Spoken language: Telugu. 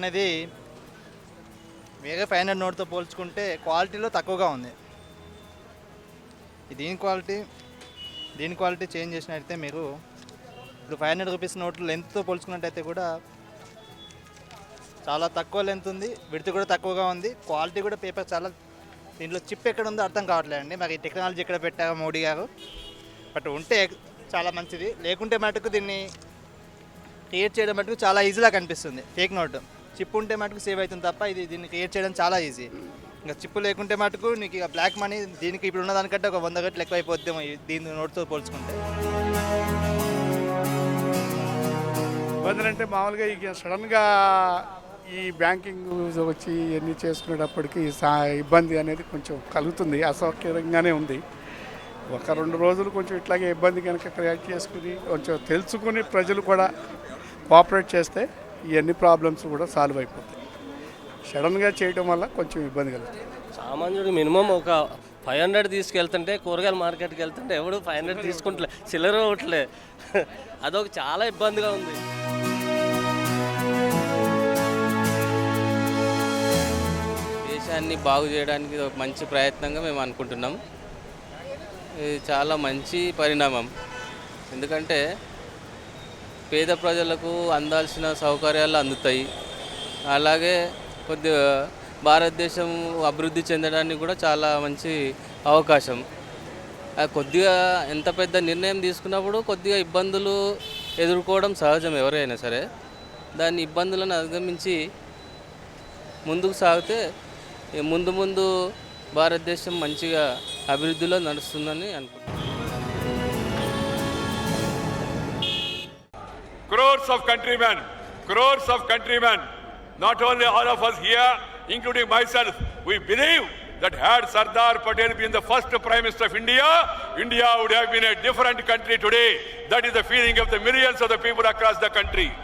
అనేది వేరే 500 నోట్తో పోల్చుకుంటే క్వాలిటీలో తక్కువగా ఉంది. దీని క్వాలిటీ చేంజ్ చేసినట్టయితే మీరు ఇప్పుడు 500 రూపీస్ నోట్లు లెంత్తో పోల్చుకున్నట్టయితే కూడా చాలా తక్కువ లెంత్ ఉంది, విడ్త్ కూడా తక్కువగా ఉంది, క్వాలిటీ కూడా పేపర్ చాలా. దీంట్లో చిప్ ఎక్కడ ఉందో అర్థం కావట్లేదండి, మరి టెక్నాలజీ ఎక్కడ పెట్టారో మోడీ గారు. బట్ ఉంటే చాలా మంచిది, లేకుంటే మటుకు దీన్ని క్రియేట్ చేయడం మటుకు చాలా ఈజీగా కనిపిస్తుంది. ఫేక్ నోట్ చిప్ ఉంటే మటుకు సేవ్ అవుతుంది తప్ప దీన్ని క్రియేట్ చేయడం చాలా ఈజీ. ఇంకా చిప్పు లేకుంటే మటుకు నీకు ఇక బ్లాక్ మనీ దీనికి ఇప్పుడు ఉన్న దానికంటే ఒక 100 రెట్లు ఎక్కువ అయిపోద్దేమో దీని నోట్తో పోల్చుకుంటే. ఇబ్బందులు అంటే మామూలుగా ఇక సడన్గా ఈ బ్యాంకింగ్ వచ్చి ఇవన్నీ చేసుకునేటప్పటికి ఇబ్బంది అనేది కొంచెం కలుగుతుంది, అసౌకర్యంగానే ఉంది. 1-2 రోజులు కొంచెం ఇట్లాగే ఇబ్బంది కనుక క్రియేట్ చేసుకుని కొంచెం తెలుసుకుని ప్రజలు కూడా కోఆపరేట్ చేస్తే ఇవన్నీ ప్రాబ్లమ్స్ కూడా సాల్వ్ అయిపోతాయి. సడన్గా చేయడం వల్ల కొంచెం ఇబ్బంది కలుగుతుంది. సామాన్యుడు మినిమం ఒక 500 తీసుకెళ్తుంటే, కూరగాయల మార్కెట్కి వెళ్తుంటే ఎవడు 500 తీసుకుంటలే, చిల్లర ఒకట్లే. అదొక చాలా ఇబ్బందిగా ఉంది. దేశాన్ని బాగు చేయడానికి ఇది ఒక మంచి ప్రయత్నంగా మేము అనుకుంటున్నాం. ఇది చాలా మంచి పరిణామం. ఎందుకంటే పేద ప్రజలకు అందాల్సిన సౌకర్యాలు అందుతాయి. అలాగే కొద్దిగా భారతదేశం అభివృద్ధి చెందడానికి కూడా చాలా మంచి అవకాశం. కొద్దిగా ఎంత పెద్ద నిర్ణయం తీసుకున్నప్పుడు కొద్దిగా ఇబ్బందులు ఎదుర్కోవడం సహజం ఎవరైనా సరే. దాని ఇబ్బందులను అధిగమించి ముందుకు సాగితే ముందు భారతదేశం మంచిగా అభివృద్ధిలో నడుస్తుందని అనుకుంటున్నాను. crores of countrymen, not only all of us here, including myself, we believe that had Sardar Patel been the first Prime Minister of India, India would have been a different country today. That is the feeling of the millions of the people across the country.